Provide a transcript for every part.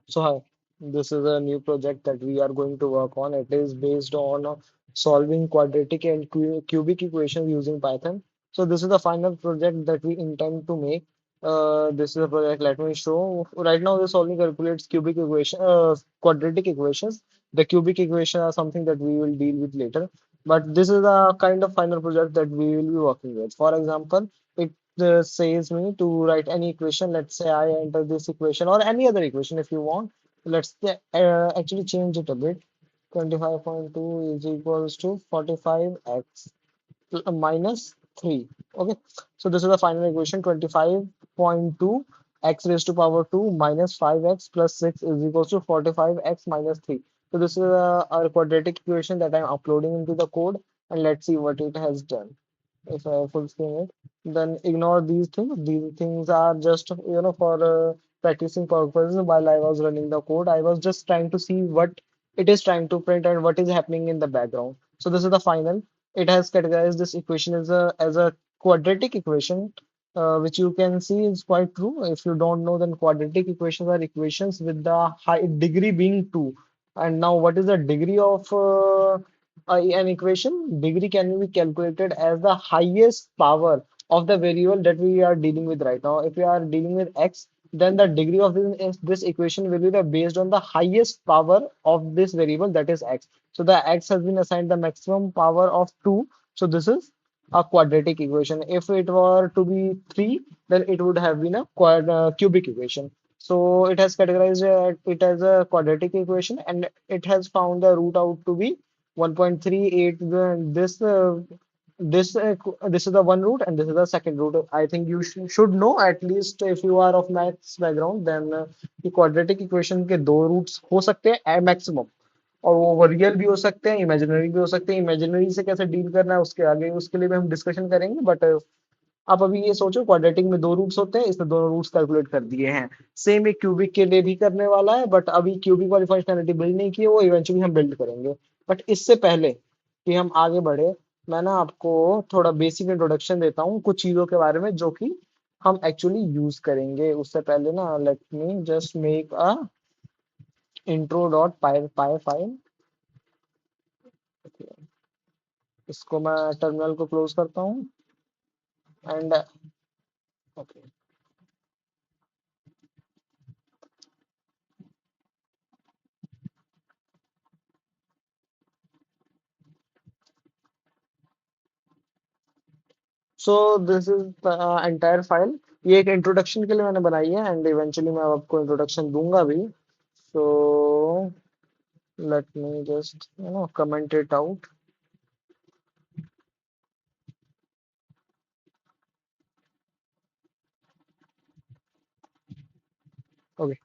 So hi, this is a new project that we are going to work on. It is based on solving quadratic and cubic equations using Python. So this is the final project that we intend to make. This is a project. Let me show. Right now, this only calculates quadratic equations. The cubic equation are something that we will deal with later. But this is the kind of final project that we will be working with. For example, it says me to write any equation. Let's say I enter this equation or any other equation if you want. Let's actually change it a bit. 25.2 is equals to 45x minus 3. Okay, so this is the final equation. 25.2 x raised to power 2 minus 5x plus 6 is equals to 45x minus 3. So this is a quadratic equation that I'm uploading into the code, and let's see what it has done. If I full screen it, then ignore these things. These things are just, for practicing purposes. While I was running the code, I was just trying to see what it is trying to print and what is happening in the background. So this is the final. It has categorized this equation as a quadratic equation, which you can see is quite true. If you don't know, then quadratic equations are equations with the high degree being 2. And now, what is the degree of an equation? Degree can be calculated as the highest power of the variable that we are dealing with right now. If we are dealing with x, then the degree of this equation will be based on the highest power of this variable, that is x. So the x has been assigned the maximum power of 2. So this is a quadratic equation. If it were to be 3, then it would have been a cubic equation. So it has categorized it as a quadratic equation, and it has found the root out to be 1.38. This is the one root and this is the second root. I think you should know, at least if you are of maths background, then कि quadratic equation के दो roots हो सकते हैं maximum, और वो real भी हो सकते हैं, इमेजिनरी भी हो सकते हैं। इमेजिनरी से कैसे डील करना है उसके आगे उसके लिए भी हम डिस्कशन करेंगे, बट आप अभी ये सोचो, क्वाड्रेटिक में दो रूट्स होते हैं, इसने दोनों रूट्स कैलकुलेट कर दिए हैं। सेम एक क्यूबिक के लिए भी करने वाला है, बट अभी क्यूबिक वाली फंक्शनैलिटी बिल्ड नहीं की है, वो इवेंचुअली हम बिल्ड करेंगे। बट इससे पहले कि हम आगे बढ़े, मैं ना आपको थोड़ा बेसिक इंट्रोडक्शन देता हूँ कुछ चीजों के बारे में जो कि हम एक्चुअली यूज करेंगे। उससे पहले ना, late me just make a intro dot pi file. इसको मैं टर्मिनल को क्लोज करता हूँ and okay. So this is entire file. ये एक इंट्रोडक्शन के लिए मैंने बनाई है, एंड इवेंचुअली मैं आपको इंट्रोडक्शन दूंगा भी। So let me just comment it out. Okay,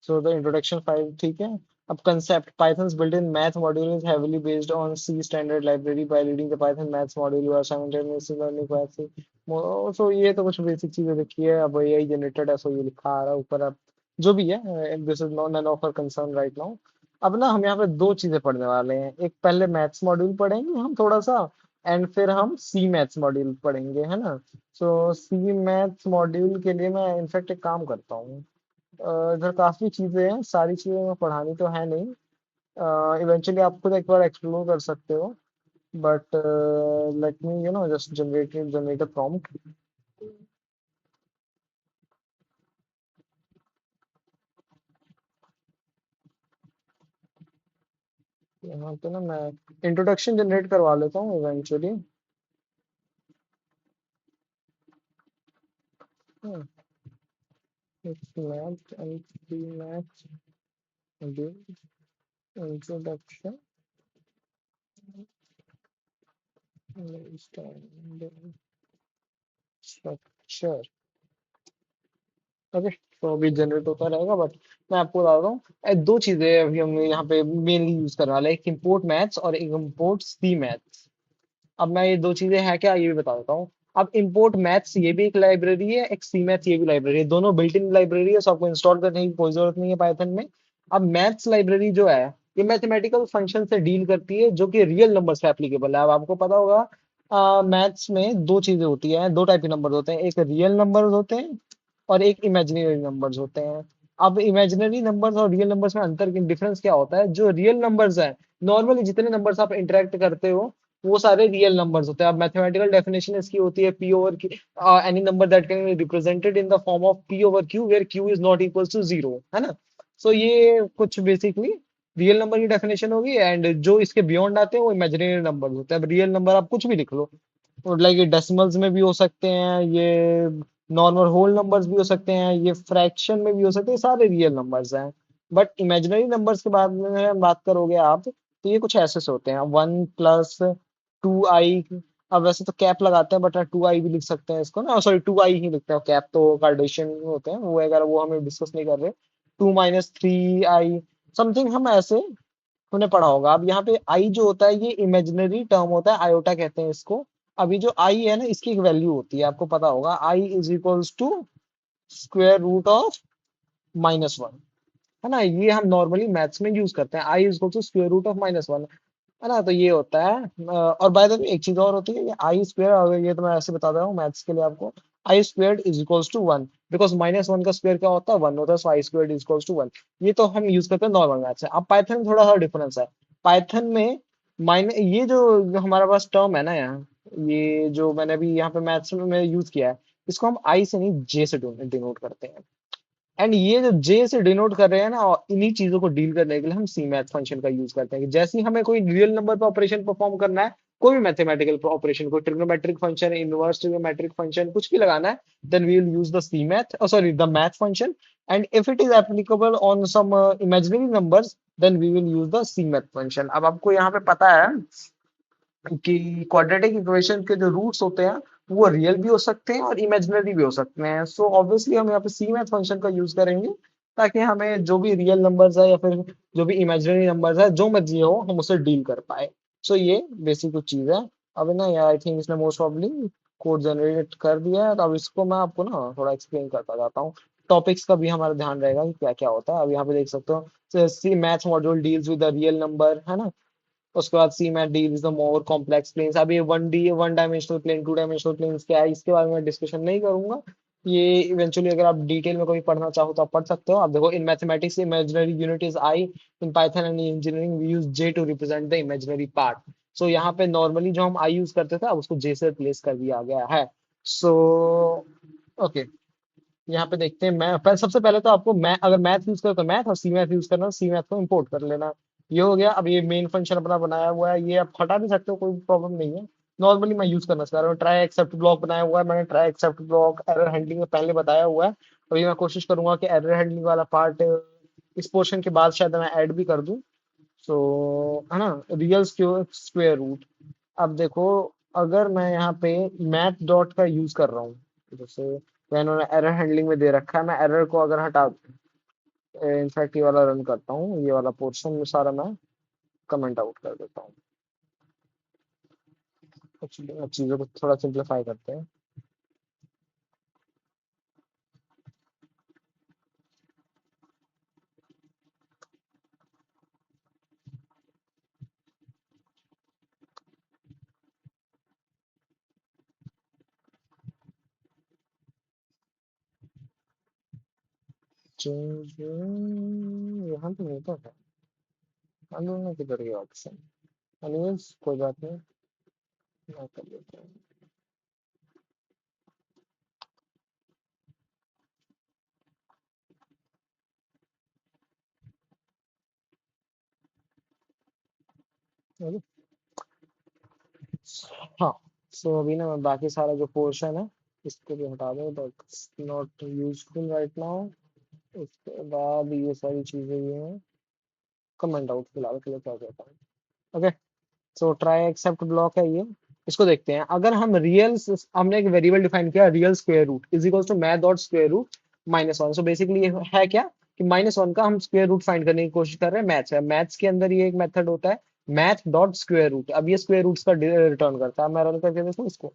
so the introduction file, ठीक है। अब concept, Python's built-in math module is heavily based on C standard library. By reading the Python maths module, you are simultaneously learning Python। so ये तो कुछ basic चीजें लिखी है। अब AI जनरेटेड है, सो ये लिखा आ रहा है ऊपर। अब जो भी है, this is not none of our concern right now. अब ना हम यहाँ पे दो चीजें पढ़ने वाले हैं। एक पहले मैथ्स मॉड्यूल पढ़ेंगे हम थोड़ा सा, एंड फिर हम सी मैथ्स मॉड्यूल पढ़ेंगे, है ना। सो सी मैथ्स मॉड्यूल के लिए मैं इनफेक्ट एक काम करता हूँ। इधर काफी चीजें हैं, सारी चीजें मैं पढ़ानी तो है नहीं। इवेंचुअली आप खुद एक बार एक्सप्लोर कर सकते हो, but let me just generate a prompt. यहाँ पे ना मैं इंट्रोडक्शन जनरेट करवा लेता हूँ eventually. Math and C math introduction structure. Okay, तो अभी जनरेट होता रहेगा, बट मैं आपको बता रहा हूँ दो चीजें अभी हम यहाँ पे मेनली यूज करने वाले हैं, एक इम्पोर्ट मैथ्स और एक इम्पोर्ट सी मैथ्स। अब मैं ये दो चीजें हैं क्या ये भी बता देता हूँ। अब इम्पोर्ट मैथ्स ये भी एक लाइब्रेरी है, एक सी मैथ्स ये भी लाइब्रेरी है, दोनों बिल्ट इन लाइब्रेरी है, सो आपको इंस्टॉल करने की कोई जरूरत नहीं है पाइथन में। अब मैथ्स लाइब्रेरी जो है, ये मैथमेटिकल फंक्शन से डील करती है जो कि रियल नंबर्स पे एप्लीकेबल है। अब आपको पता होगा मैथ्स में दो चीजें होती हैं, दो टाइप के नंबर होते हैं, एक रियल नंबर होते हैं और एक इमेजिनरी नंबर्स होते हैं। अब इमेजिनरी नंबर्स और रियल नंबर्स में अंतर डिफरेंस क्या होता है? जो रियल नंबर्स हैं, नॉर्मली जितने नंबर्स आप इंटरेक्ट करते हो वो सारे रियल नंबर्स होते हैं। अब मैथमेटिकल डेफिनेशन इसकी होती है P over any number that can be represented in the form of P over Q where Q is not equal to zero, है ना? सो ये कुछ बेसिकली रियल नंबर की डेफिनेशन होगी, एंड जो इसके बियॉन्ड आते हैं वो इमेजिनरी नंबर होते हैं। अब रियल नंबर आप कुछ भी लिख लो, और लाइक ये डेसिमल्स में भी हो सकते हैं, ये नॉर्मल होल नंबर्स भी हो सकते हैं, ये फ्रैक्शन में भी हो सकते हैं, सारे रियल नंबर्स हैं। बट इमेजिनरी नंबर्स के बारे में बात करोगे आप, तो ये कुछ ऐसे से होते हैं, 1 + 2i। अब वैसे तो कैप लगाते हैं, बट 2i भी लिख सकते हैं इसको ना, सॉरी 2i ही लिखते हैं, कैप तो कार्टेशियन होते हैं वो, अगर वो हमें डिस्कस नहीं कर रहे। 2 - 3i समथिंग, हम ऐसे तूने पढ़ा होगा। अब यहाँ पे आई जो होता है ये इमेजिनरी टर्म होता है, आयोटा कहते हैं इसको। अभी जो आई है ना, इसकी एक वैल्यू होती है, आपको पता होगा, i is equals to square root of -1, है ना? ये हम नॉर्मली मैथ्स में यूज करते हैं, i is equal to square root of -1, है ना? तो ये होता है। और बाय द वे एक चीज और होती है, ये आई स्क्वायर, अगर ये तो मैं ऐसे बता रहा हूँ मैथ्स के लिए आपको, i square is equals to 1, because -1 का स्क्वायर क्या होता है? 1 होता है, so i square is equals to 1। ये तो हम यूज करते हैं नॉर्मल मैथ्स में। अब पाइथन में थोड़ा सा डिफरेंस है। पाइथन में ये जो हमारे पास टर्म है ना यहाँ, ये जो मैंने अभी यहाँ पे मैथ्स में यूज किया है, इसको हम आई से नहीं जे से डिनोट करते हैं। एंड ये जो जे से डिनोट कर रहे हैं ना, और इन्हीं चीजों को डील करने के लिए हम सी मैथ फंक्शन का यूज करते हैं कि जैसे ही हमें कोई रियल नंबर पर ऑपरेशन परफॉर्म करना है, कोई भी मैथमेटिकल ऑपरेशन, कोई trigonometric function, inverse trigonometric function, कुछ भी लगाना है, then we will use the C math, sorry the math function. And if it is applicable on some imaginary numbers, then we will use the C math function. अब आपको यहाँ पे पता है कि क्वाड्रेटिक इक्वेशन के जो रूट्स होते हैं वो रियल भी हो सकते हैं और इमेजिनरी भी हो सकते हैं। सो ऑब्वियसली हम यहाँ पे सी मैथ फंक्शन का यूज करेंगे, ताकि हमें जो भी रियल नंबर्स है या फिर जो भी इमेजिनरी नंबर्स है, जो मर्जी हो, हम उससे डील कर पाए। सो ये बेसिक कुछ चीज है। अब ना यार, आई थिंक इसने मोस्ट प्रॉब्ली कोड जनरेट कर दिया है, तो अब इसको मैं आपको ना थोड़ा एक्सप्लेन करता जाता हूँ। टॉपिक्स का भी हमारा ध्यान रहेगा कि क्या क्या होता है। अब यहाँ पे देख सकते हो, C math module deals with the real number, है ना? उसके बाद C math deals the more complex planes. अब ये one dimensional plane, two dimensional planes क्या है, इसके बारे में डिस्कशन नहीं करूंगा। ये इवेंचुअली अगर आप डिटेल में कभी पढ़ना चाहो तो आप पढ़ सकते हो। आप देखो, in mathematics imaginary unit is i, in Python and engineering we use J to represent the imaginary part. So यहाँ पे नॉर्मली जो हम आई यूज करते थे, अब उसको जे से रिप्लेस कर दिया गया है। सो ओके, यहाँ पे देखते हैं। सबसे पहले तो आपको मैं अगर मैथ यूज करो तो मैथ, और सी मैथ यूज करना, सी मैथ को इंपोर्ट कर लेना। ये हो गया। अब ये मेन फंक्शन अपना बनाया हुआ है, ये आप हटा भी सकते हो, कोई प्रॉब्लम नहीं है। नॉर्मली मैं यूज करना चाह रहा हूँ, ट्राई एक्सेप्ट ब्लॉक बनाया हुआ है मैंने। Try except block error handling में पहले बताया हुआ है। अभी मैं कोशिश करूंगा कि एरर हैंडलिंग वाला पार्ट इस पोर्शन के बाद शायद मैं ऐड भी कर दूं। सो है ना, रियल स्क्वायर रूट। अब देखो, अगर मैं यहाँ पे मैथ डॉट का यूज कर रहा हूँ, जैसे तो इन्होंने एरर हैंडलिंग में दे रखा है, मैं एरर को अगर हटा, इनफैक्ट ये वाला रन करता हूँ, ये वाला पोर्शन में सारा मैं कमेंट आउट कर देता हूँ। एक्चुअली अब चीजों को थोड़ा सिंप्लीफाई करते हैं। चेंज यहाँ पे नहीं था, मालूम नहीं किधर गया ऑप्शन। एनीवेज कोई बात नहीं, मैं कर लेता हूँ। Okay? हाँ, सो अभी ना मैं बाकी सारा जो पोर्शन है इसको भी हटा दूँ, that's not useful right now. उसके बाद ये सारी चीजें ये हैं, कमेंट आउट फिलहाल के लिए कर देता हूँ। Okay, so try except block है ये। इसको देखते हैं, अगर हम रियल, हमने एक वेरिएबल डिफाइन किया, real square root is equal to math dot square root -1। So basically ये है क्या कि -1 का हम स्क्वायर रूट फाइंड करने की कोशिश कर रहे हैं। मैथ्स है, मैथ्स के अंदर ये एक मेथड होता है, मैथ डॉट स्क्वायर रूट। अब ये स्क्वायर रूट्स का रिटर्न करता है। मैं रन करके देखूँ इसको।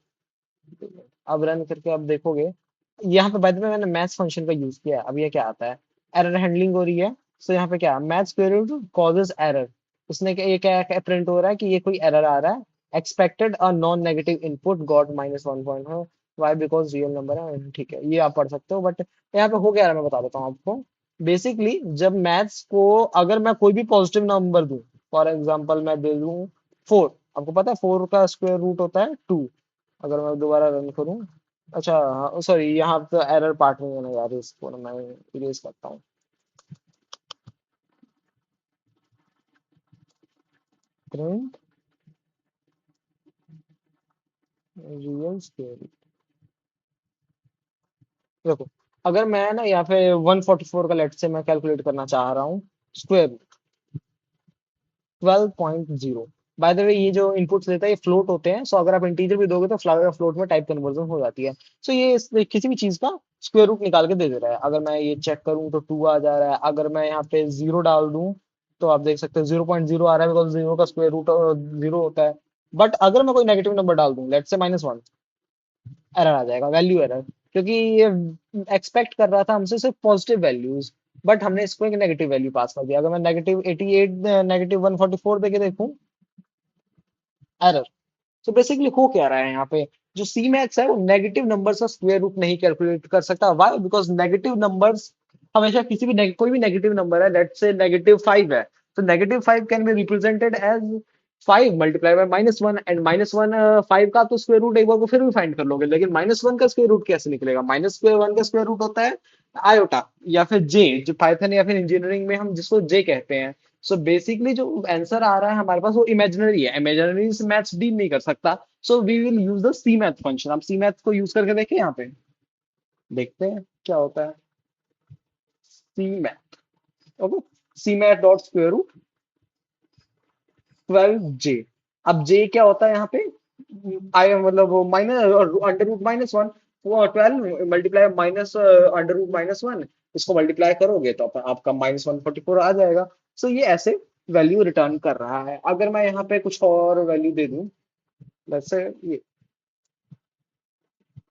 अब रन करके अब देखोगे, यहाँ पे बाद में मैंने मैथ्स फंक्शन का यूज किया है। अब ये क्या आता है, एरर हैंडलिंग हो रही है। सो यहाँ पे क्या, math square root causes error. उसने क्या, ये क्या प्रिंट हो रहा है कि ये कोई एरर आ रहा है, expected a non negative input got -1 point why because real number है। ठीक है, ये आप पढ़ सकते हो, बट यहाँ पे हो क्या रहा है मैं बता देता हूँ आपको। बेसिकली जब मैथ्स को, अगर मैं कोई भी पॉजिटिव नंबर दूं, फॉर एग्जांपल मैं दे दूं 4, आपको पता है 4 का स्क्वायर रूट होता है 2। अगर मैं दोबारा रन करूं, अच्छा सॉरी, यहाँ पे एरर पार्ट नहीं है ना यार, इसको ना मैं इरेज करता हूँ। प्रिंट रियल स्क्वायर, देखो अगर मैं ना यहाँ पे 144 का लेट से मैं कैलकुलेट करना चाह रहा हूँ स्क्वायर, 12.0। बाय द वे ये जो इनपुट्स देता है ये फ्लोट होते हैं, सो अगर आप इंटीजर भी दोगे तो फ्लोट में टाइप कन्वर्जन हो जाती है। सो ये किसी भी चीज का स्क्वायर रूट निकाल के दे दे रहा है। अगर मैं ये चेक करूं तो 2 आ जा रहा है, अगर मैं यहाँ पे जीरो डाल दूं तो आप देख सकते हैं 0.0 आ रहा है, बिकॉज जीरो का स्क्वायर रूट 0 होता है। बट अगर मैं कोई नेगेटिव नंबर डाल दूं, लेट से -1, एरर आ जाएगा, वैल्यू एरर। क्योंकि ये एक्सपेक्ट कर रहा था हमसे सिर्फ पॉजिटिव वैल्यूज, बट हमने इसको एक नेगेटिव वैल्यू पास कर दिया। अगर मैं -88 -144 देके देखूं, एरर। तो बेसिकली हो क्या रहा है यहाँ पे, जो सी मैथ्स है वो नेगेटिव नंबर्स का स्क्वायर रूट नहीं कैलकुलेट कर सकता। व्हाई? बिकॉज नेगेटिव नंबर्स हमेशा किसी भी कोई भी नेगेटिव नंबर है, लेट्स से -5 है, तो -5 can be represented as 5 multiply by -1, and -1 5 का तो स्क्वायर रूट एक बार को फिर भी फाइंड कर लोगे, लेकिन -1 का स्क्वायर रूट कैसे निकलेगा? -1 का स्क्वायर रूट होता है आयोटा, या फिर जे, जो पाइथन या फिर इंजीनियरिंग में हम जिसको जे कहते हैं। सो बेसिकली जो आंसर आ रहा है हमारे पास वो इमेजिनरी है, इमेजिनरी से मैथ्स डील नहीं कर सकता। So we will use the C math function. आप सी मैथ को यूज करके देखें, यहाँ पे देखते हैं क्या होता है। सी मैथ, ओके, सी मैथ डॉट स्क्वायर रूट 12 जे। अब जे क्या होता है यहाँ पे? आई मतलब माइनस अंडर रूट -1, वो 12 मल्टीप्लाई माइनस अंडर रूट -1, इसको मल्टीप्लाई करोगे तो आपका -144 आ जाएगा। सो ये ऐसे वैल्यू रिटर्न कर रहा है। अगर मैं यहाँ पे कुछ और वैल्यू दे दूं, वैसे ये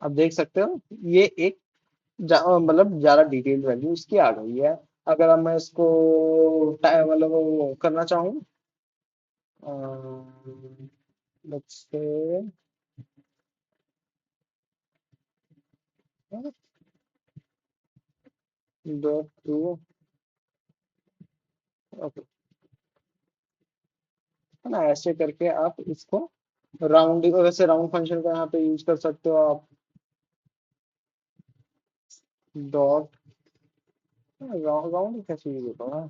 आप देख सकते हो, ये एक मतलब ज्यादा डिटेल वैल्यू इसकी आ गई है। अगर अब मैं इसको मतलब वो करना चाहूँ, let's say dot to, okay, है ना, ऐसे करके आप इसको राउंड, वैसे राउंड फंक्शन का यहाँ पे यूज कर सकते हो आप। डॉट राउंड, राउंड कैसे यूज होता है?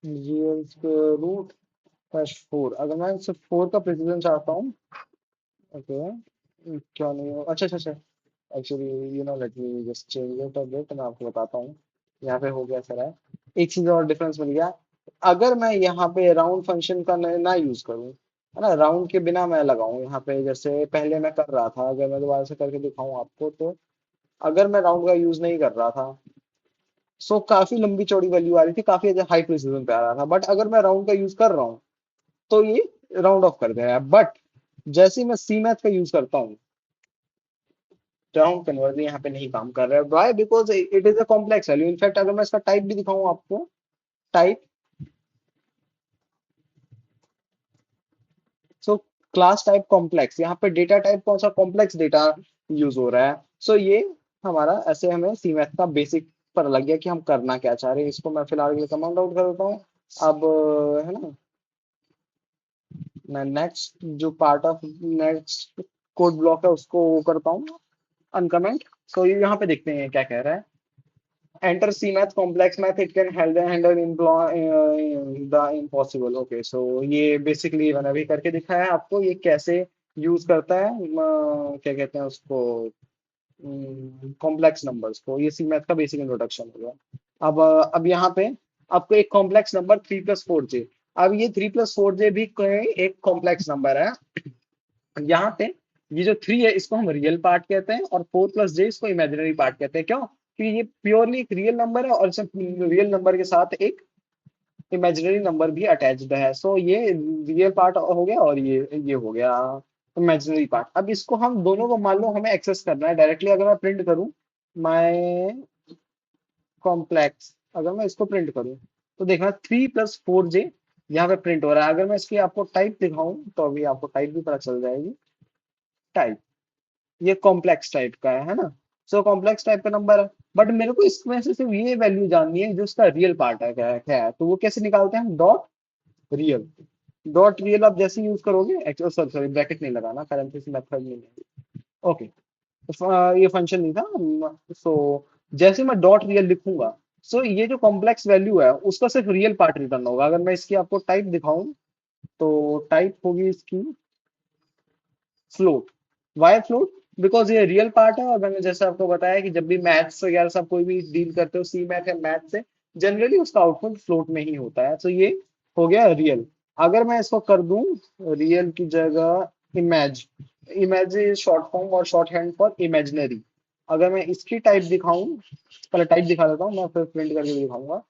रियल स्क्वायर रूट +4, अगर मैं सिर्फ 4 का प्रेसिडेंस चाहता हूँ, ओके, क्या नहीं हो, अच्छा अच्छा अच्छा, actually let me just change it a bit, मैं आपको बताता हूँ। यहाँ पे हो गया सर है, एक चीज और डिफरेंस मिल गया। अगर मैं यहाँ पे राउंड फंक्शन का ना यूज करूँ, है ना, राउंड के बिना मैं लगाऊं यहाँ पे, जैसे पहले मैं कर रहा था, अगर मैं दोबारा से करके दिखाऊं आपको तो, अगर मैं राउंड का यूज नहीं कर रहा था, सो काफी लंबी चौड़ी वैल्यू आ रही थी, काफी हाई प्रिसीजन पे आ रहा था। बट अगर मैं राउंड का यूज कर रहा हूँ तो ये राउंड ऑफ कर देगा। बट जैसे ही मैं सी मैथ का यूज करता हूँ, राउंड कन्वर्जन यहाँ पे नहीं काम कर रहा है। Why? Because it is a complex value. In fact अगर मैं इसका टाइप भी दिखाऊं आपको, type, so class type complex, यहाँ पे डेटा टाइप कौन सा? कॉम्प्लेक्स डेटा यूज हो रहा है। सो ये हमारा ऐसे हमें सी मैथ का बेसिक पर लग गया कि हम करना क्या चाह रहे हैं। इसको मैं फिलहाल के लिए कमांड आउट कर देता हूँ। अब है ना, मैं नेक्स्ट जो part of next code block है उसको वो करता हूँ अनकमेंट। सो ये यहाँ पे देखते हैं क्या कह रहा है। Enter CMath complex math, it can handle the impossible। Okay, so ये बेसिकली मैंने अभी करके दिखाया है आपको, ये कैसे यूज करता है क्या कहते हैं उसको, कॉम्प्लेक्स नंबर्स को। ये सी मैथ का बेसिक इंट्रोडक्शन हो गया। अब यहाँ पे आपको एक कॉम्प्लेक्स नंबर 3+4j, अब ये 3+4j भी कोई एक कॉम्प्लेक्स नंबर है। यहाँ पे ये जो 3 है इसको हम रियल पार्ट कहते हैं, और 4+j इसको इमेजिनरी पार्ट कहते हैं। क्यों? क्योंकि ये प्योरली एक रियल नंबर है, और इस रियल नंबर के साथ एक इमेजिनरी नंबर भी अटैच्ड है। सो ये रियल पार्ट हो गया, और ये हो गया इमेजिनरी पार्ट। अब इसको हम दोनों को मान लो हमें एक्सेस करना है डायरेक्टली। अगर मैं प्रिंट करूं माय कॉम्प्लेक्स, अगर मैं इसको प्रिंट करूं तो देखना 3+4j यहाँ पे प्रिंट हो रहा है। अगर मैं इसकी आपको टाइप दिखाऊं तो अभी आपको टाइप भी पता चल जाएगी। टाइप, ये कॉम्प्लेक्स टाइप का है ना। सो कॉम्प्लेक्स टाइप का नंबर है, बट मेरे को इसमें से सिर्फ ये वैल्यू जाननी है जो उसका रियल पार्ट है, क्या है, तो वो कैसे निकालते हैं हम, डॉट रियल। डॉट रियल आप जैसे यूज करोगे, सॉरी सॉरी ब्रैकेट नहीं लगाना, पैरेंथेसिस मेथड नहीं है। ओके, ये फंक्शन नहीं था। सो जैसे मैं डॉट रियल लिखूंगा, सो ये जो कॉम्प्लेक्स वैल्यू है उसका सिर्फ रियल पार्ट रिटर्न होगा। अगर मैं इसकी आपको टाइप दिखाऊं, तो टाइप होगी इसकी फ्लोट। Why float? बिकॉज ये रियल पार्ट है, और मैंने जैसे आपको बताया कि जब भी मैथ्स वगैरह सब कोई भी डील करते हो सी मैथ या मैथ से, जनरली उसका आउटपुट फ्लोट में ही होता है, तो ये हो गया रियल। अगर मैं इसको कर दूं रियल की जगह image, image is short form और शॉर्ट हैंड फॉर इमेजिनरी, अगर मैं इसकी टाइप दिखाऊं, पहले टाइप दिखा देता हूँ मैं, फिर प्रिंट करके भी दिखाऊंगा।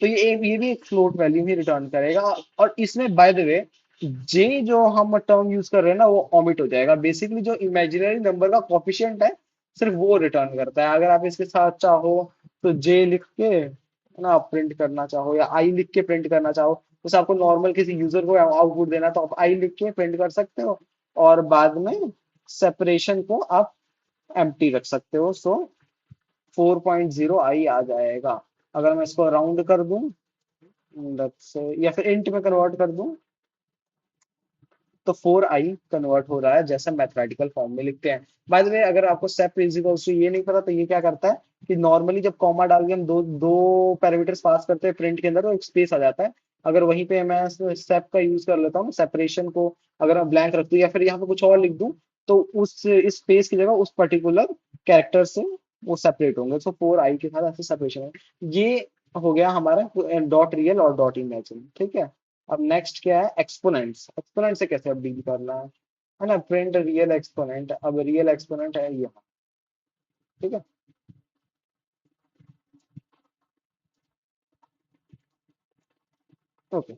तो ये भी एक फ्लोट वैल्यू ही रिटर्न करेगा। और इसमें बाय द वे जे जो हम टर्म यूज कर रहे हैं ना, वो ऑमिट हो जाएगा। बेसिकली जो इमेजिनरी नंबर का कोफिशिएंट है, सिर्फ वो रिटर्न करता है। अगर आप इसके साथ चाहो तो जे लिख के है ना प्रिंट करना चाहो, या आई लिख के प्रिंट करना चाहो, जैसे आपको नॉर्मल किसी यूजर को आउटपुट देना, तो आप आई लिख के प्रिंट कर सकते हो, और बाद में सेपरेशन को आप एम्प्टी रख सकते हो। सो 4.0 आई आ जाएगा। अगर मैं इसको राउंड कर दूं, या फिर इंट में कन्वर्ट कर दूं, तो 4 आई कन्वर्ट हो रहा है जैसे मैथमेटिकल फॉर्म में लिखते हैं। बाय द वे, अगर आपको सेप इजिकल्स टू ये नहीं पता, तो ये क्या करता है कि नॉर्मली जब कॉमा डाल के हम दो दो पैरामीटर्स पास करते हैं प्रिंट के अंदर, तो एक स्पेस आ जाता है। अगर वहीं पे मैं सेप का यूज कर लेता हूँ, सेपरेशन को अगर मैं ब्लैंक रख दूं या फिर यहाँ पे कुछ और लिख दूं, तो उस इस स्पेस की जगह उस पर्टिकुलर कैरेक्टर से वो सेपरेट होंगे। सो 4 आई के साथ ऐसे सेपरेशन है। ये हो गया हमारा डॉट रियल और डॉट इमेजिन, ठीक है। अब नेक्स्ट क्या है, एक्सपोनेंट्स। एक्सपोनेंट से कैसे अब डील करना है ना, प्रिंट रियल एक्सपोनेंट। अब रियल एक्सपोनेंट है यहाँ, ठीक है। ओके,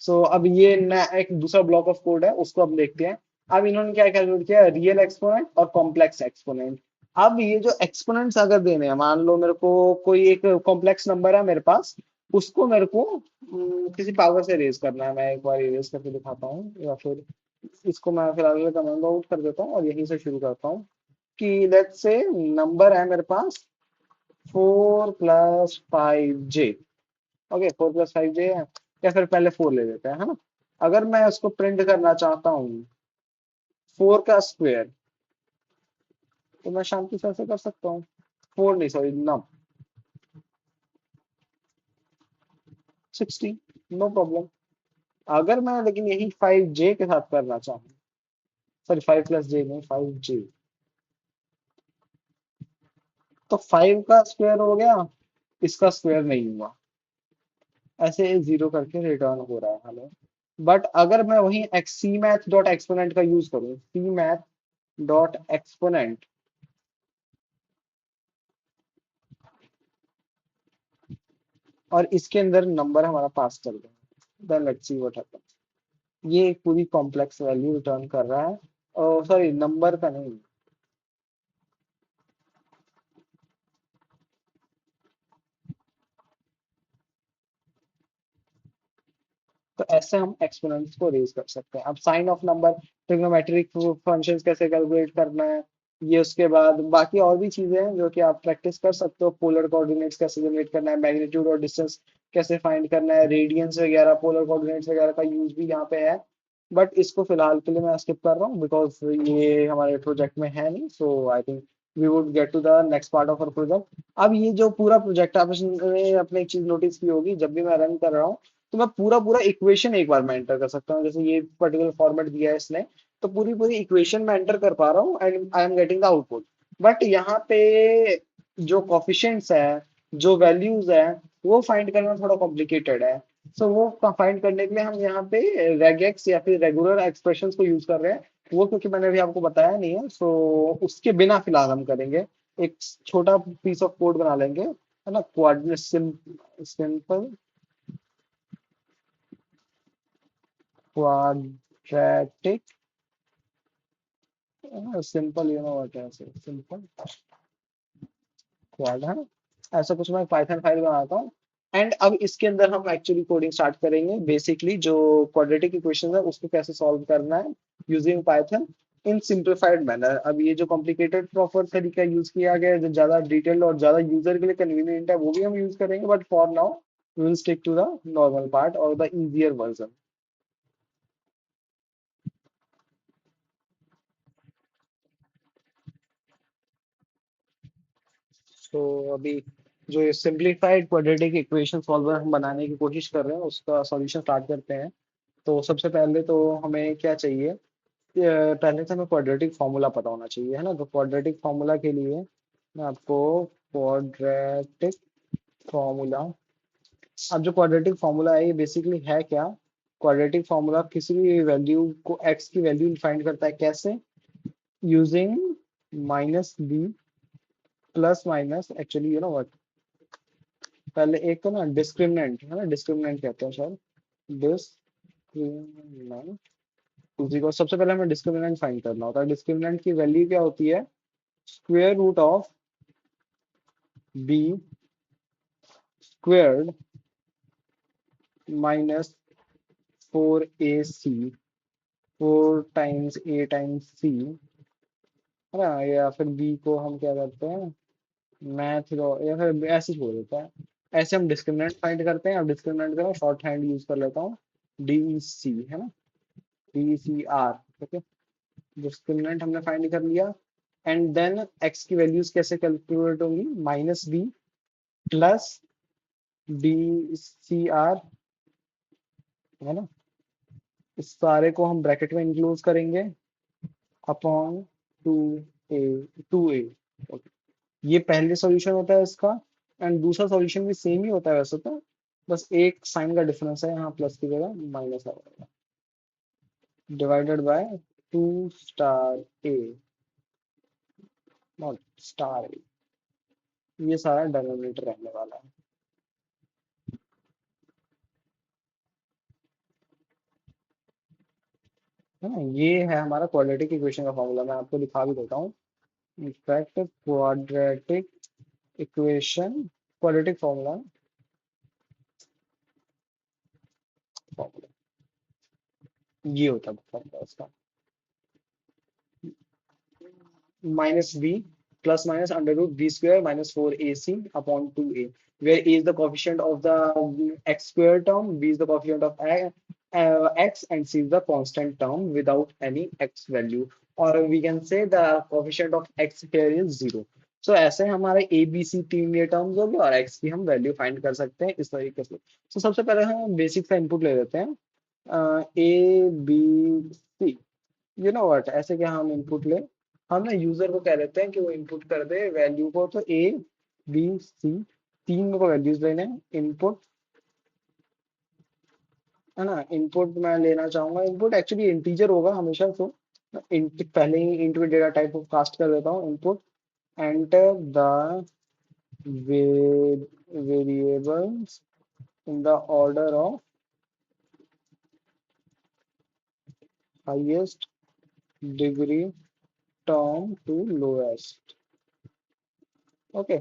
सो अब ये एक दूसरा ब्लॉक ऑफ कोड है, उसको अब देखते हैं। अब इन्होंने क्या कैलकुलेट किया, रियल एक्सपोनेंट और कॉम्प्लेक्स एक्सपोनेंट। अब ये जो एक्सपोनेंट्स अगर देने हैं, मान लो मेरे को कोई एक कॉम्प्लेक्स नंबर है मेरे पास, उसको मेरे को किसी पावर से रेज करना है। मैं एक बार रेज करके दिखाता हूँ, या फिर इसको मैं फिलहाल कमेंट आउट कर देता हूँ और यहीं से शुरू करता हूँ। कि लेट्स से नंबर है मेरे पास 4 + 5 J। ओके, 4 + 5 J है, या फिर पहले 4 ले लेते हैं, है ना। अगर मैं उसको प्रिंट करना चाहता हूँ 4 का स्क्वायर, तो मैं शांति से ऐसे कर सकता हूँ। 4 नहीं, सॉरी, नम 60, नो प्रॉब्लम। अगर मैं लेकिन यही 5J के साथ करना चाहूँ, सॉरी 5 + J नहीं, 5J, तो 5 का स्क्वायर हो गया, इसका स्क्वायर नहीं हुआ, ऐसे जीरो करके रिटर्न हो रहा है हमें। बट अगर मैं वही सी मैथ डॉट एक्सपोनेंट का यूज करूँ, सी मैथ डॉट एक्सपोनेंट, और इसके अंदर नंबर हमारा पास कर दें, then let's see what happens. ये एक पूरी कॉम्प्लेक्स वैल्यू रिटर्न कर रहा है, और सॉरी नंबर का नहीं। तो ऐसे हम एक्सपोनेंट्स को रेज कर सकते हैं। अब sine of number, trigonometric functions कैसे कैलकुलेट करना है, ये उसके बाद बाकी और भी चीजें हैं जो कि आप प्रैक्टिस कर सकते हो। पोलर कोऑर्डिनेट्स कैसे जनरेट करना है, मैग्नीट्यूड और डिस्टेंस कैसे फाइंड करना है, रेडियंस वगैरह, पोलर कोऑर्डिनेट्स वगैरह का यूज भी यहाँ पे है। बट इसको फिलहाल के लिए मैं स्किप कर रहा हूँ, बिकॉज ये हमारे प्रोजेक्ट में है नहीं। So I think we would get to the next part of our project. अब ये जो पूरा प्रोजेक्ट है, आपने अपने एक चीज नोटिस की होगी, जब भी मैं रन कर रहा हूँ, तो मैं पूरा पूरा इक्वेशन एक बार में एंटर कर सकता हूँ। जैसे ये पर्टिकुलर फॉर्मेट दिया है इसने, तो पूरी पूरी इक्वेशन में एंटर कर पा रहा हूँ, and I am getting the output. But यहाँ पे जो कॉफिशिएंट्स है, जो वैल्यूज है, वो फाइंड करना थोड़ा कॉम्प्लिकेटेड है। सो वो फाइंड करने के लिए हम यहाँ पे रेगेक्स या फिर रेगुलर एक्सप्रेशंस को यूज कर रहे हैं। वो क्योंकि मैंने अभी आपको बताया नहीं है, सो उसके बिना फिलहाल हम करेंगे, एक छोटा पीस ऑफ कोड बना लेंगे, है ना, coordinate simple quadratic, simple, you know what I से, सिंपल क्वाड, है ना। ऐसा कुछ मैं पाइथन फाइल बनाता हूँ, एंड अब इसके अंदर हम एक्चुअली कोडिंग स्टार्ट करेंगे। बेसिकली जो क्वाड्रेटिक इक्वेशन है उसको कैसे सॉल्व करना है यूजिंग पाइथन। इन सिंप्लीफाइड मैनर। अब ये जो कॉम्प्लिकेटेड प्रॉपर तरीका यूज किया गया है, जो ज्यादा डिटेल्ड और ज्यादा यूजर के लिए कन्वीनियंट है, वो भी हम यूज करेंगे, but for now we will stick to the normal part और द इजियर वर्जन। तो अभी जो ये सिंप्लीफाइड क्वाड्रेटिक इक्वेशन सॉल्वर हम बनाने की कोशिश कर रहे हैं, उसका सॉल्यूशन स्टार्ट करते हैं। तो सबसे पहले तो हमें क्या चाहिए, पहले तो हमें क्वाड्रेटिक फॉर्मूला पता होना चाहिए, है ना। तो क्वाड्रेटिक फॉर्मूला के लिए मैं आपको क्वाड्रेटिक फॉर्मूला, अब जो क्वाड्रेटिक फॉर्मूला है ये बेसिकली है क्या। क्वाड्रेटिक फॉर्मूला किसी भी वैल्यू को, एक्स की वैल्यू फाइंड करता है, कैसे, using minus B plus minus, actually you know what, पहले एक तो ना डिस्क्रिमिनेंट है ना, डिस्क्रिमिनेंट कहते हैं शायद, डिस्क्रिमिनेंट उसी को सबसे पहले हमें डिस्क्रिमिनेंट फाइंड करना होता है। डिस्क्रिमिनेंट की वैल्यू क्या होती है, square root of B squared minus 4ac, 4 times a times c, है ना। या फिर बी को हम क्या करते हैं, मैथ लो, या फिर ऐसे ही बोल देता है। ऐसे हम डिस्क्रिमिनेंट फाइंड करते हैं। अब डिस्क्रिमिनेंट का शॉर्ट हैंड यूज कर लेता हूँ, डी सी, है ना, D C R. Okay, discriminant हमने फाइंड कर लिया। एंड देन एक्स की वैल्यूज कैसे कैलकुलेट होंगी, minus B plus D C R, है ना। इस सारे को हम ब्रैकेट में इंक्लूड करेंगे अपॉन टू ए, टू ए। ये पहले सॉल्यूशन होता है इसका, एंड दूसरा सॉल्यूशन भी सेम ही होता है वैसे तो, बस एक साइन का डिफरेंस है, यहाँ प्लस की जगह माइनस आ जाएगा, divided by two star a, not star a. ये सारा डिनोमिनेटर रहने वाला है। है ना, ये है हमारा क्वाड्रेटिक इक्वेशन का फॉर्मूला। मैं आपको दिखा भी देता हूँ। In fact quadratic equation, quadratic formula, formula ये होता है फॉर्मूला इसका, minus b plus minus under root b square minus 4ac upon 2a, where a is the coefficient of the x square term, b is the coefficient of x, and c is the constant term without any x value, or we can say the coefficient of x here is 0। सो ऐसे हमारे ए B सी तीन ये terms हो गए, और x की हम value find कर सकते हैं इस तरीके से। तो सबसे पहले हम बेसिक सा इनपुट ले लेते हैं, A B C, you know what, ऐसे क्या हम इनपुट ले, हम ना यूजर को कह देते हैं कि वो इनपुट कर दे वैल्यू को। तो ए बी सी तीन मेरे को वैल्यूज लेने हैं, इनपुट, है ना। इनपुट मैं लेना चाहूंगा, इनपुट एक्चुअली इंटीजर होगा हमेशा। तो इंट पहले ही इंट में डेटा टाइप को कास्ट कर देता हूँ, input enter the variables in the order of highest degree term to lowest. Okay,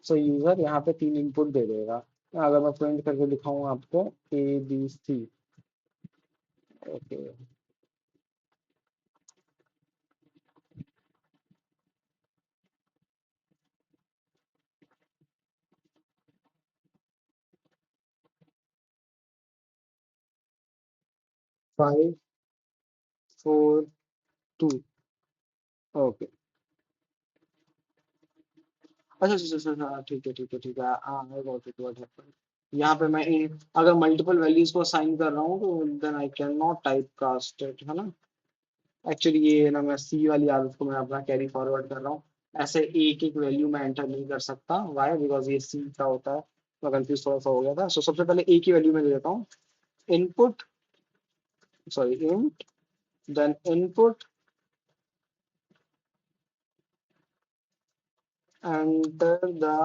so user यहाँ पे तीन इनपुट दे देगा। अगर मैं प्रिंट करके दिखाऊँ आपको, A B C, okay, 5 4 2, okay. अच्छा अच्छा अच्छा अच्छा, हाँ, ठीक है ठीक है ठीक है, हाँ I got it, what happened। यहाँ पे मैं अगर मल्टीपल वैल्यूज को असाइन कर रहा हूँ तो then I can not type cast it, है ना। एक्चुअली ये ना, मैं सी वाली आदत को मैं अपना कैरी फॉरवर्ड कर रहा हूँ। ऐसे एक एक वैल्यू मैं एंटर नहीं कर सकता, वाई, बिकॉज ये सी का होता है। मैं कंफ्यूज थोड़ा सा हो गया था। सो सबसे पहले ए की वैल्यू मैं दे देता हूँ, input, sorry int, then input, enter the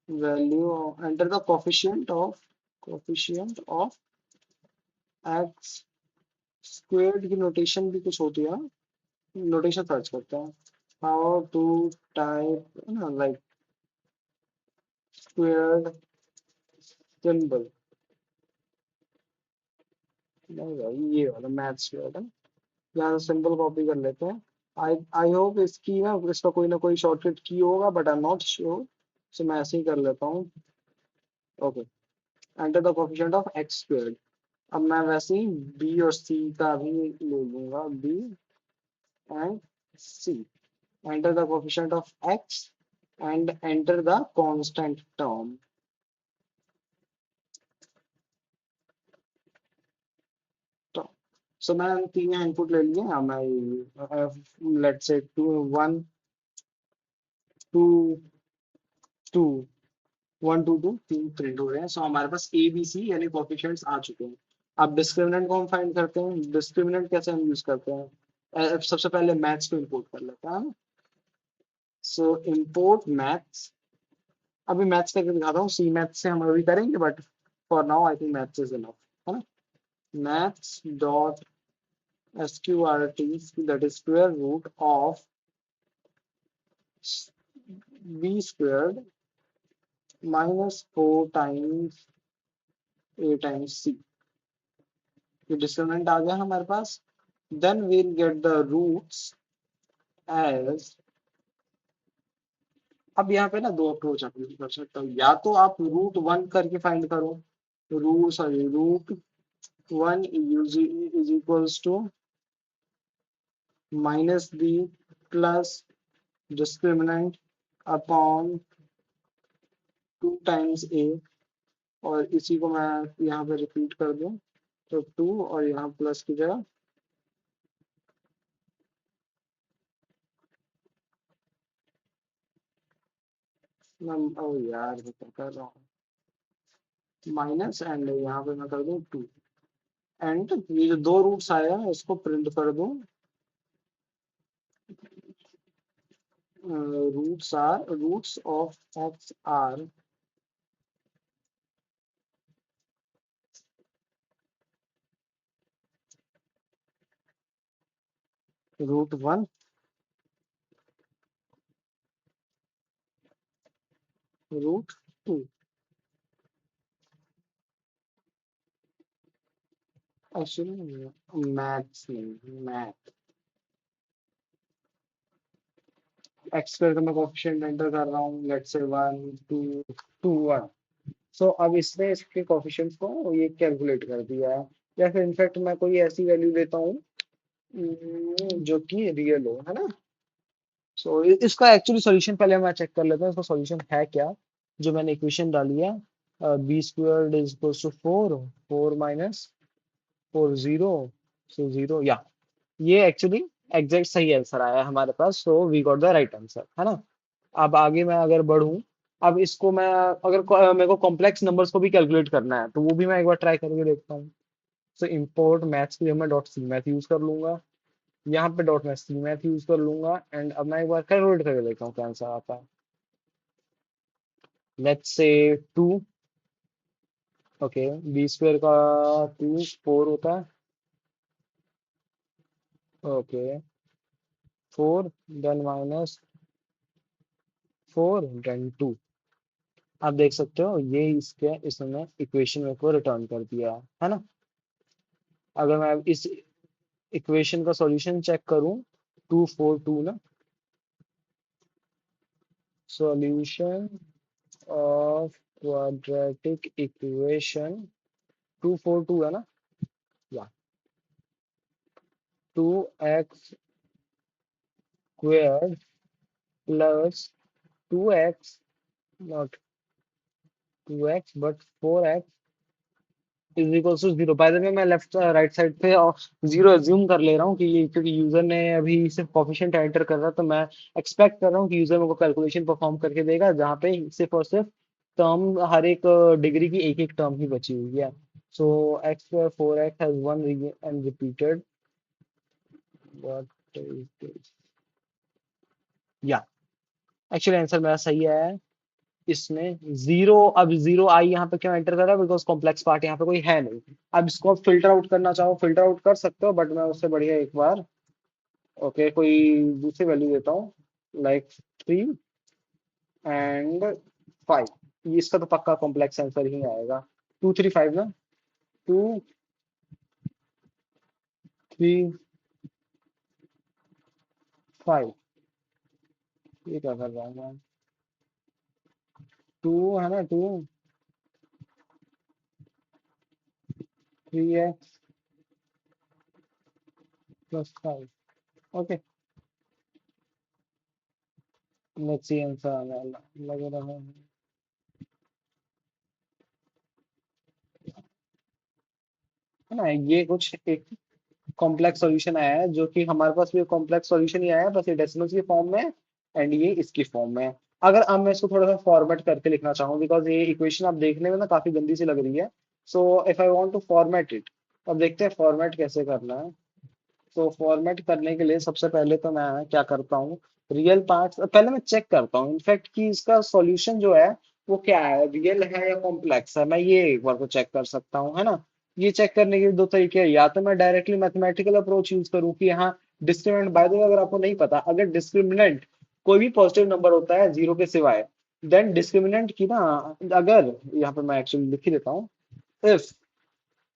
value, enter the coefficient of x squared की नोटेशन भी कुछ होती है, नोटेशन सर्च करते हैं, हाउ टू टाइप, ना लाइक स्क्वेयर्ड सिंबल, नहीं भाई ये वाला मैथ स्क्वेयर्ड है। यहाँ से सिंपल कॉपी कर लेते हैं। आई आई होप इसकी इसका कोई ना कोई शॉर्टकट की होगा, but I am not sure. So मैं ऐसे ही कर लेता हूँ। Okay, enter the coefficient of x squared. अब मैं वैसे ही बी और सी का भी ले लूंगा, B and C. Enter the coefficient of X and enter the constant term. तो सो मैं तीन इनपुट ले लिए। अब मैं let's say two one two two one two two तीन प्रिंट हो रहे हैं। सो हमारे पास ए बी सी यानी कोफिशिएंट्स आ चुके हैं। अब डिस्क्रिमिनेंट को हम फाइंड करते हैं। डिस्क्रिमिनेंट कैसे हम यूज करते हैं? सबसे पहले मैथ्स को इंपोर्ट कर लेते हैं। सो इंपोर्ट मैथ्स। अभी मैथ्स करके दिखाता हूँ, सी मैथ्स से हम अभी करेंगे, but for now I think maths is enough, है ना। Maths dot sqrt, that is square root of b squared minus 4 times a times c। ये डिस्क्रिमिनेंट आ गया हमारे पास। Then we'll get the roots as। अब यहाँ पे ना दो अप्रोच आप यूज कर सकते हो। या तो आप रूट वन करके फाइंड करो, root one is equals to minus B plus discriminant upon two times a. और इसी को मैं यहाँ पे रिपीट कर दूं, तो टू और यहाँ प्लस की जगह। मैं ओ यार मैं क्या कर रहा हूँ, माइनस एंड यहाँ पे मैं कर दूं टू। एंड ये जो दो रूट्स आया है इसको प्रिंट कर दूं। Roots of x are root one root two. Actually maths नहीं, मैथ एक्स स्क्वायर का मैं कोफिशिएंट एंटर कर रहा हूँ, let's say one two two one. So अब इसने इसके कोफिशिएंट्स को ये कैलकुलेट कर दिया है। या फिर इनफैक्ट मैं कोई ऐसी वैल्यू लेता हूँ जो कि रियल हो, है ना। सो इसका एक्चुअली सॉल्यूशन पहले मैं चेक कर लेता हूँ, इसका सॉल्यूशन है क्या। जो मैंने इक्वेशन डाली है, b square is equals to four, four minus four zero, so zero, या ये एक्चुअली एग्जैक्ट सही आंसर आया है हमारे पास। So we got the right answer, है ना। अब आगे मैं अगर बढ़ूं, अब इसको मैं अगर मेरे को कॉम्प्लेक्स नंबर्स को भी कैलकुलेट करना है तो वो भी मैं एक बार ट्राई करके देखता हूँ। सो इंपोर्ट मैथ्स के लिए मैं डॉट सी मैथ यूज कर लूंगा। यहाँ पे डॉट में सी मैथ यूज कर लूंगा। एंड अब मैं एक बार कैलकुलेट करके देखता हूँ क्या आंसर आता है। Let's say two. Okay, B square का टू फोर होता है। Okay, four then minus four then two. आप देख सकते हो ये इसके इसने इक्वेशन में को रिटर्न कर दिया है ना। अगर मैं इस इक्वेशन का सॉल्यूशन चेक करूं, टू फोर टू ना, solution of quadratic equation two four two है ना, या two X square plus two X, not two X but four X is equals to zero. By the way मैं left right side पे zero assume कर ले रहा हूँ कि ये क्योंकि यूजर ने अभी सिर्फ कोफिशिएंट एंटर कर रहा है, तो मैं एक्सपेक्ट कर रहा हूँ कि यूजर मेरे को कैलकुलेशन परफॉर्म करके देगा जहाँ पे सिर्फ और सिर्फ टर्म, हर एक डिग्री की एक एक टर्म ही बची हुई है। So x square four x has one and repeated, what is this, या एक्चुअली आंसर मेरा सही है। इसमें जीरो, अब जीरो आई यहाँ पे क्यों एंटर कर रहा है, बिकॉज कॉम्प्लेक्स पार्ट यहाँ पे कोई है नहीं। अब इसको आप फिल्टर आउट करना चाहो फिल्टर आउट कर सकते हो, बट मैं उससे बढ़िया एक बार ओके कोई दूसरी वैल्यू देता हूँ, लाइक थ्री एंड फाइव। इसका तो पक्का कॉम्प्लेक्स आंसर ही आएगा। टू थ्री फाइव ना, टू थ्री 5। ये क्या कर रहा हूँ मैं? 2 है ना, 2 3x plus 5। Okay, let's see answer आने वाला लग रहा है। है ना, ये कुछ एक कॉम्प्लेक्स सॉल्यूशन आया है, जो कि हमारे पास भी कॉम्प्लेक्स सॉल्यूशन ही आया है, बस ये डेसिमल्स की फॉर्म में है एंड ये इसकी फॉर्म में है। अगर अब मैं इसको थोड़ा सा फॉर्मेट करके लिखना चाहूँ, बिकॉज ये इक्वेशन आप देखने में ना काफी गंदी सी लग रही है, so if I want to format it, अब देखते हैं फॉर्मेट कैसे करना है। तो फॉर्मेट करने के लिए सबसे पहले तो मैं क्या करता हूँ, रियल पार्ट्स पहले मैं चेक करता हूँ इनफैक्ट कि इसका सॉल्यूशन जो है वो क्या है, रियल है या कॉम्प्लेक्स है, मैं ये एक बार को चेक कर सकता हूँ, है ना। ये चेक करने के दो तरीके हैं, या तो मैं डायरेक्टली मैथमेटिकल अप्रोच यूज करूँ कि यहाँ डिस्क्रिमिनेंट, बाय द वे अगर आपको नहीं पता, अगर डिस्क्रिमिनेंट कोई भी पॉजिटिव नंबर होता है जीरो के सिवाय, देन डिस्क्रिमिनेंट की ना, अगर यहाँ पे मैं एक्चुअली लिख ही देता हूँ, if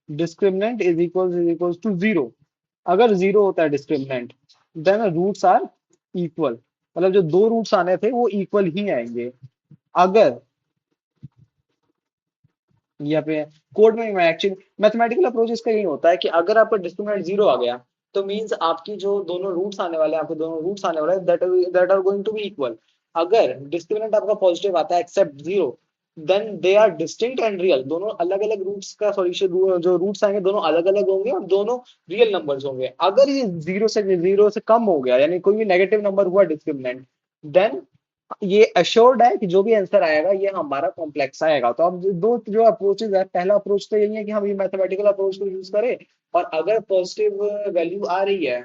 discriminant is equal to zero, अगर जीरो होता है discriminant, then roots are equal, मतलब जो दो रूट्स आने थे वो इक्वल ही आएंगे। अगर यहाँ पे कोड में मैं एक्चुअली मैथमेटिकल अप्रोच इसका यही होता है कि अगर आपका डिस्क्रिमिनेंट जीरो आ गया, तो मींस आपकी जो दोनों रूट्स आने वाले हैं, आपके दोनों रूट्स आने वाले हैं, that are going to be equal. अगर डिस्क्रिमिनेंट आपका पॉजिटिव आता है except zero, then they are distinct and real, दोनों अलग अलग रूट्स का सॉल्यूशन, जो रूट्स आएंगे दोनों अलग अलग होंगे और दोनों रियल नंबर्स होंगे। अगर ये जीरो से कम हो गया, यानी कोई भी नेगेटिव नंबर हुआ डिस्क्रिमिनेंट, देन ये अश्योर्ड है कि जो भी आंसर आएगा ये हमारा कॉम्प्लेक्स आएगा। तो अब दो जो अप्रोचेज है, पहला अप्रोच तो यही है कि हम ये मैथमेटिकल अप्रोच को यूज करें, और अगर पॉजिटिव वैल्यू आ रही है,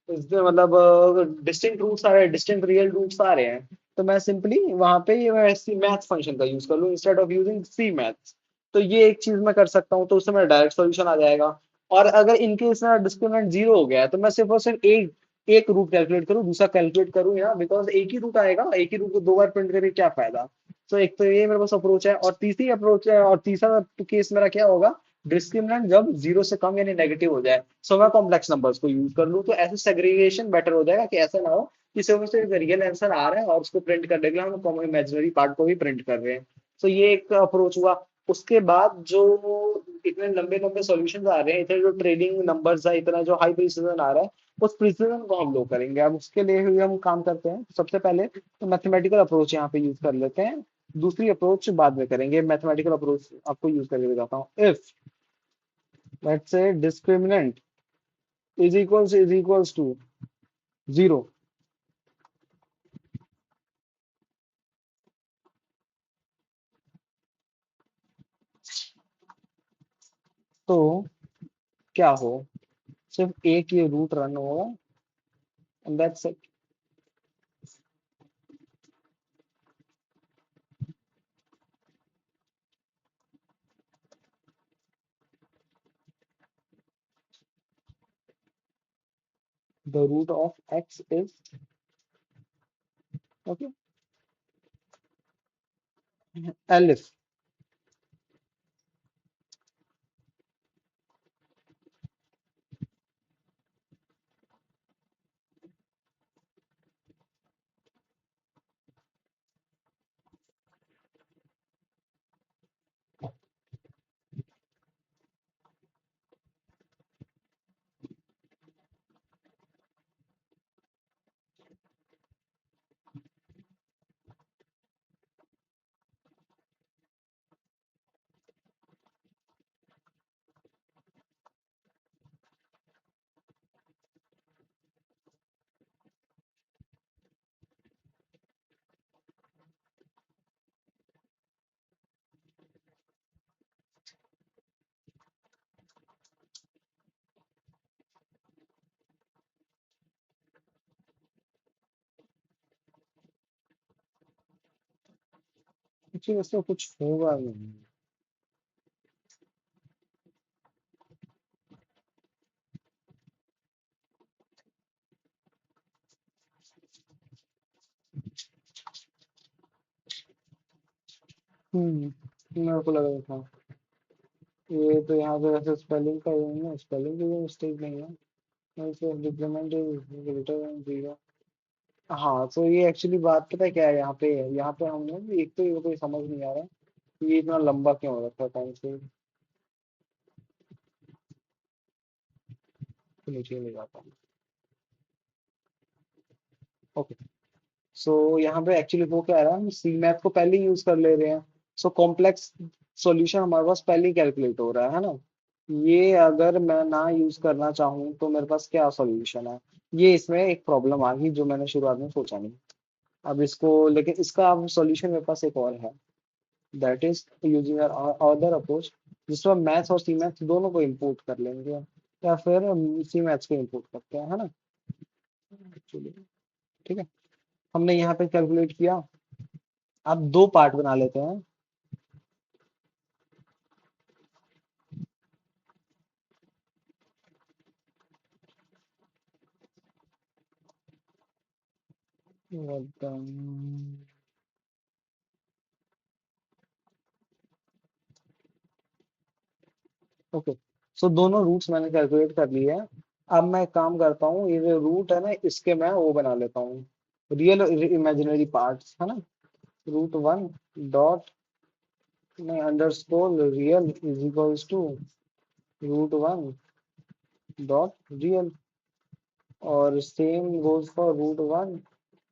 इसमें मतलब डिस्टिंक्ट रूट्स आ रहे हैं, डिस्टिंक्ट रियल रूट्स आ रहे हैं, तो मैं सिंपली वहां पे ये सी मैथ फंक्शन का यूज कर लूँ instead of using C maths. तो ये एक चीज मैं कर सकता हूँ, तो उससे मेरा डायरेक्ट सॉल्यूशन आ जाएगा। और अगर इनके इसमें डिस्क्रिमिनेंट जीरो हो गया है, तो मैं सिर्फ और सिर्फ एक एक रूट कैलकुलेट करूँ, दूसरा कैलकुलेट करूँ, या बिकॉज एक ही रूट आएगा, एक ही रूट को दो बार प्रिंट करके क्या फायदा। तो एक तो ये मेरे पास अप्रोच है, और तीसरी अप्रोच है, और तीसरा केस मेरा क्या होगा, डिस्क्रिमिनेंट जब जीरो से कम यानी नेगेटिव हो जाए, सो मैं कॉम्प्लेक्स नंबर्स को यूज कर लूँ, तो ऐसे सेग्रीगेशन बेटर हो जाएगा कि ऐसा ना हो कि सिर्फ सिर्फ रियल आंसर आ रहा है और उसको प्रिंट करने के लिए हम इमेजिनरी पार्ट को भी प्रिंट कर रहे हैं। तो ये एक अप्रोच हुआ। उसके बाद जो इतने लंबे लंबे सॉल्यूशंस आ रहे हैं, इतने जो ट्रेडिंग नंबर्स है, इतना जो हाई प्रिसिजन आ रहा है, उस प्रिसिजन को हम लोग करेंगे। अब उसके लिए भी हम काम करते हैं, सबसे पहले तो मैथमेटिकल अप्रोच यहाँ पे यूज कर लेते हैं, दूसरी अप्रोच बाद में करेंगे। मैथमेटिकल अप्रोच आपको यूज करके बताता हूँ। If let's say discriminant is equals to zero, तो क्या हो, सिर्फ एक ये रूट रन होगा, and that's it. The root of X is, okay, elif. Actually इसमें कुछ होगा नहीं। मेरे को लग रहा था ये तो यहाँ पे वैसे स्पेलिंग का ही है ना, स्पेलिंग की भी मिस्टेक नहीं है। Decrement is greater than zero. हाँ, तो ये एक्चुअली बात पता है क्या है यहाँ पे हमने एक तो ये कोई समझ नहीं आ रहा कि ये इतना लंबा क्यों हो रखा है टाइम से नीचे नहीं जाता। ओके, सो यहाँ पे एक्चुअली वो क्या है हम सी मैथ को पहले यूज कर ले रहे हैं। सो कॉम्प्लेक्स सॉल्यूशन हमारे पास पहले ही कैलकुलेट हो रहा है ना। ये अगर मैं ना यूज करना चाहूँ तो मेरे पास क्या सॉल्यूशन है। ये इसमें एक प्रॉब्लम आ गई जो मैंने शुरुआत में सोचा नहीं। अब इसको लेकिन इसका अब सॉल्यूशन मेरे पास एक और है। That is using other approach जिसमें हम मैथ्स और सी मैथ्स दोनों को इंपोर्ट कर लेंगे या फिर सी मैथ्स को इंपोर्ट करते हैं है ना। चलिए, ठीक है। हमने यहाँ पे कैलकुलेट किया। अब दो पार्ट बना लेते हैं। ओके, सो दोनों रूट्स मैंने कैलकुलेट कर लिए हैं। अब मैं एक काम करता हूँ ये जो रूट है ना इसके मैं वो बना लेता हूँ रियल इमेजिनरी पार्ट्स है ना। रूट वन डॉट नहीं underscore real is equals to root one dot real और same goes for root one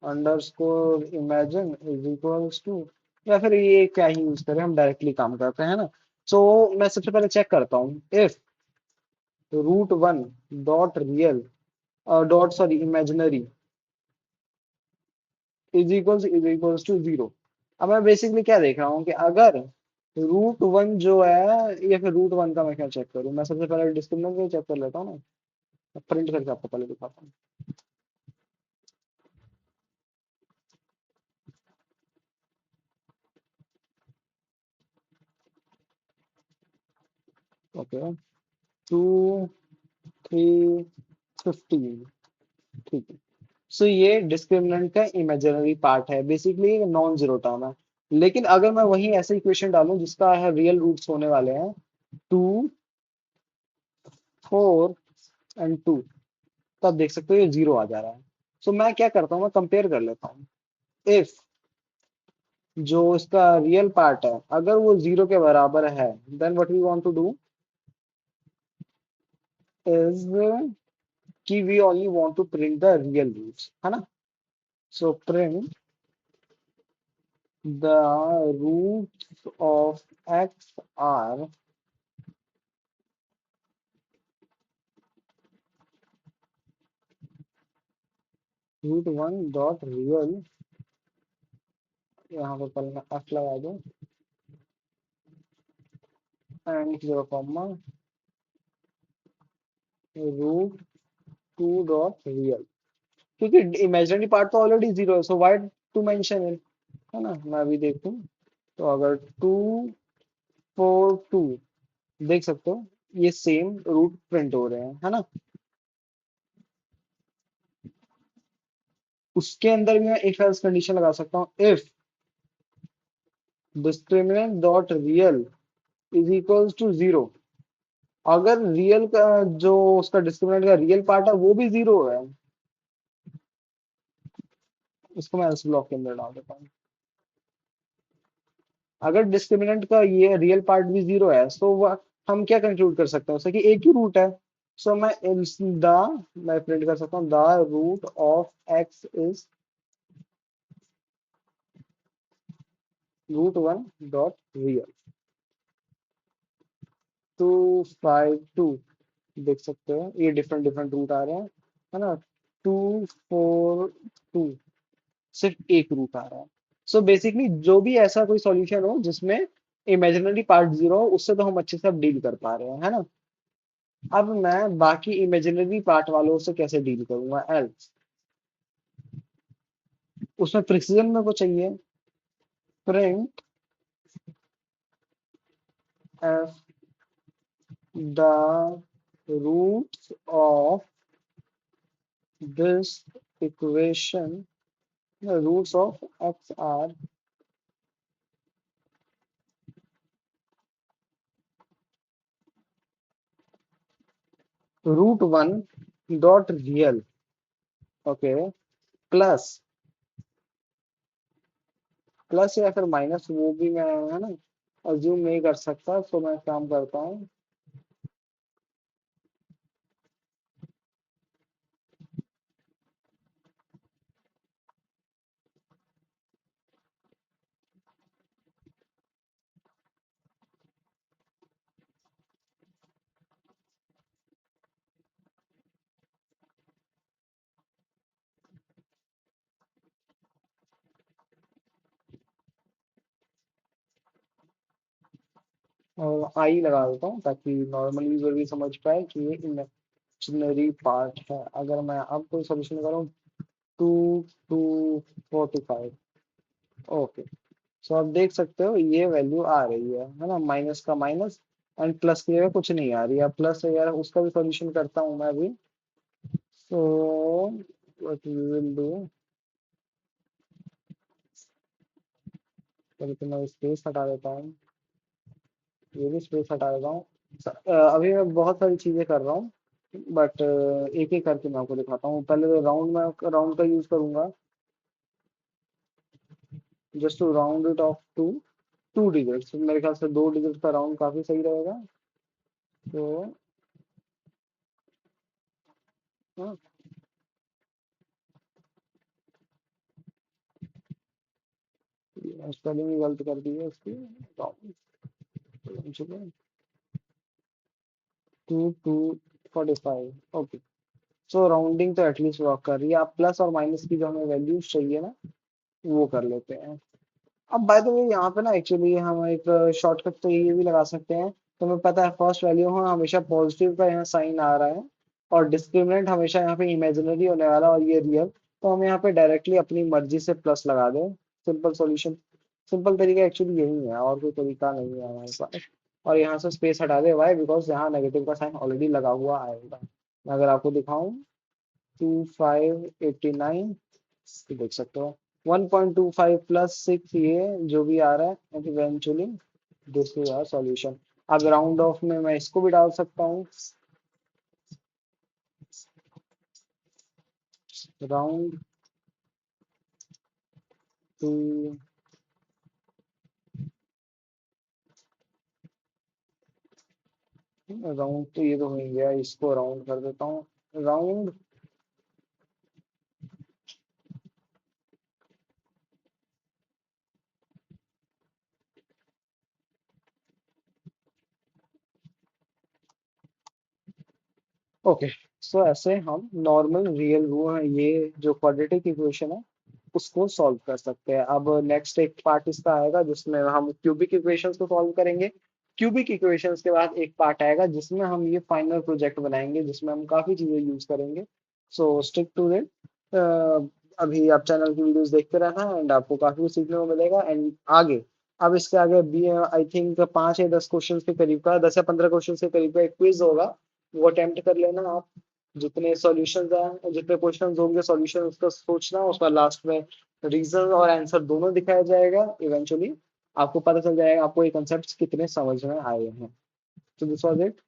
underscore imagine is equals to या फिर ये क्या ही यूज करें हम डायरेक्टली काम करते हैं ना। सो मैं सबसे पहले चेक करता हूँ if root one dot real dot sorry imaginary is equals to zero. अब मैं बेसिकली क्या देख रहा हूँ कि अगर रूट वन जो है या फिर रूट वन का मैं क्या चेक करूँ मैं सबसे पहले डिस्क्रिमिनेंट को चेक कर लेता हूँ ना। प्रिंट करके आपको पहले दिखाता हूँ। ओके, 2 3 15 ठीक है। सो ये डिस्क्रिमिनेंट का इमेजिनरी पार्ट है बेसिकली नॉन जीरो टर्म है। लेकिन अगर मैं वही ऐसे इक्वेशन डालूं जिसका है रियल रूट्स होने वाले हैं 2 4 एंड 2 तब देख सकते हो ये जीरो आ जा रहा है। सो मैं क्या करता हूँ मैं कंपेयर कर लेता हूँ। इफ जो इसका रियल पार्ट है अगर वो जीरो के बराबर है then what we want to do is कि we only want to print the real roots है ना। So print the roots of x are root one dot real यहाँ पर पहले मैं f लगा दूं and zero comma root two dot real क्योंकि इमेजिनरी पार्ट तो ऑलरेडी जीरो है so why to mention it है ना। मैं अभी देखूं तो अगर 2 4 2 देख सकते हो ये सेम रूट प्रिंट हो रहे हैं है ना। उसके अंदर भी मैं इफ एल्स कंडीशन लगा सकता हूँ if discriminant dot real is equals to zero. अगर रियल का जो उसका डिस्क्रिमिनेंट का रियल पार्ट है वो भी जीरो है। इसको मैं एल्स ब्लॉक के अंदर डाल देता हूँ। अगर डिस्क्रिमिनेंट का ये रियल पार्ट भी जीरो है तो वह हम क्या कंक्लूड कर सकते हैं उससे कि एक ही रूट है। सो द मैं प्रिंट कर सकता हूँ the root of X is root one dot real 2 5 2 देख सकते हो ये डिफरेंट डिफरेंट रूट आ रहे हैं है ना। 2 4 2 सिर्फ एक रूट आ रहा है। सो बेसिकली जो भी ऐसा कोई सॉल्यूशन हो जिसमें इमेजिनरी पार्ट जीरो हो उससे तो हम अच्छे से अब डील कर पा रहे हैं है ना। अब मैं बाकी इमेजिनरी पार्ट वालों से कैसे डील करूंगा एल्स उसमें प्रिसीजन मेरे को चाहिए। Print F the roots of this equation roots of x are root one dot real okay plus plus या फिर माइनस, वो भी मैं, है ना, अज्यूम नहीं कर सकता, तो मैं काम करता हूँ। और आई लगा देता हूँ ताकि नॉर्मल यूजर भी समझ पाए कि ये इमेजिनरी पार्ट है। अगर मैं अब कोई सोल्यूशन करूँ, 2 2 45, ओके। सो आप देख सकते हो ये वैल्यू आ रही है ना, माइनस का माइनस एंड प्लस की जगह कुछ नहीं आ रही है। प्लस वगैरह उसका भी सोल्यूशन करता हूँ मैं अभी। So what we will do, पहले तो मैं स्पेस हटा देता हूँ, ये भी स्पेस हटा देता हूँ। अभी मैं बहुत सारी चीजें कर रहा हूँ, बट एक एक करके मैं आपको दिखाता हूँ। पहले तो राउंड में राउंड का यूज करूंगा, just to round it off to 2 digits. मेरे ख्याल से 2 डिजिट का राउंड काफी सही रहेगा। तो स्पेलिंग गलत कर दी है इसकी, 2 2 45, ओके। सो राउंडिंग तो एटलीस्ट वर्क कर रही है। आप प्लस और माइनस की जो हमें वैल्यूज चाहिए ना, वो कर लेते हैं। अब बाय द वे यहाँ पे ना एक्चुअली हम एक शॉर्टकट तो ये भी लगा सकते हैं। तुम्हें पता है फर्स्ट वैल्यू हाँ हमेशा पॉजिटिव का यहाँ साइन आ रहा है, और डिस्क्रिमिनेंट हमेशा यहाँ पे इमेजिनरी होने वाला, और ये रियल। तो हम यहाँ पे डायरेक्टली अपनी मर्जी से प्लस लगा दें। सिंपल सॉल्यूशन, सिंपल तरीका एक्चुअली यही है, और कोई तरीका नहीं है हमारे पास। और यहाँ से स्पेस हटा दे, वाई, बिकॉज यहाँ नेगेटिव का साइन ऑलरेडी लगा हुआ आएगा। मैं अगर आपको दिखाऊं, 2589, देख सकते हो 1.25 प्लस 6, ये जो भी आ रहा है eventually this is our solution. अब राउंड ऑफ में मैं इसको भी डाल सकता हूँ, राउंड टू, राउंड तो ये तो हो ही गया, इसको राउंड कर देता हूँ, राउंड। ओके। सो ऐसे हम नॉर्मल रियल वो है, ये जो क्वाड्रेटिक इक्वेशन है उसको सॉल्व कर सकते हैं। अब नेक्स्ट एक पार्ट इसका आएगा जिसमें हम क्यूबिक इक्वेशंस को सॉल्व करेंगे। क्यूबिक इक्वेशंस के बाद एक पार्ट आएगा जिसमें हम ये फाइनल प्रोजेक्ट बनाएंगे, जिसमें हम काफी चीजें यूज करेंगे। So stick to it. अभी आप चैनल की वीडियोस देखते रहना, एंड आपको काफी कुछ सीखने को मिलेगा। एंड आगे, अब इसके आगे भी आई थिंक 5 या 10 क्वेश्चन के करीब का, 10 या 15 क्वेश्चन के करीब का एक क्विज होगा, वो अटेम्प्ट कर लेना आप। जितने सॉल्यूशंस हैं, जितने क्वेश्चंस होंगे सॉल्यूशन उसका सोचना, उसका लास्ट में रीजन और आंसर दोनों दिखाया जाएगा। इवेंचुअली आपको पता चल जाएगा आपको ये कंसेप्ट कितने समझ में आए हैं। तो दिस वाज इट।